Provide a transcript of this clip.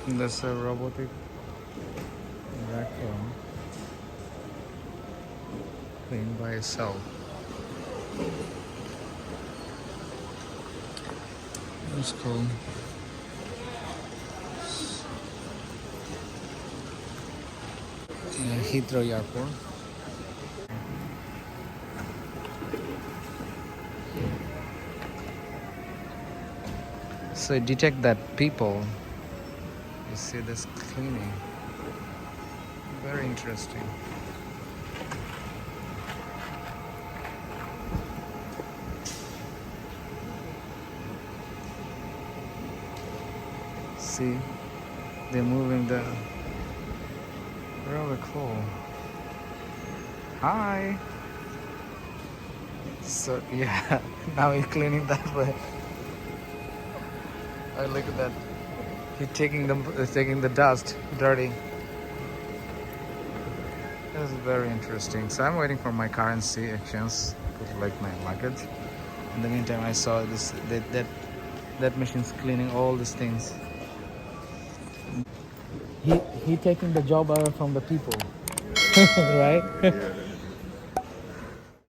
That's a robotic vacuum clean by itself. That's cool. In Heathrow Airport. So it detect that people. You see this cleaning. Very interesting. See, they're moving the. Really cool. Hi. So yeah, now he's cleaning that way. Oh, look at that. He's taking the dust, dirty. This is very interesting. So I'm waiting for my currency exchange, put like my luggage. In the meantime, I saw this that machine's cleaning all these things. He taking the job away from the people, right? Yeah.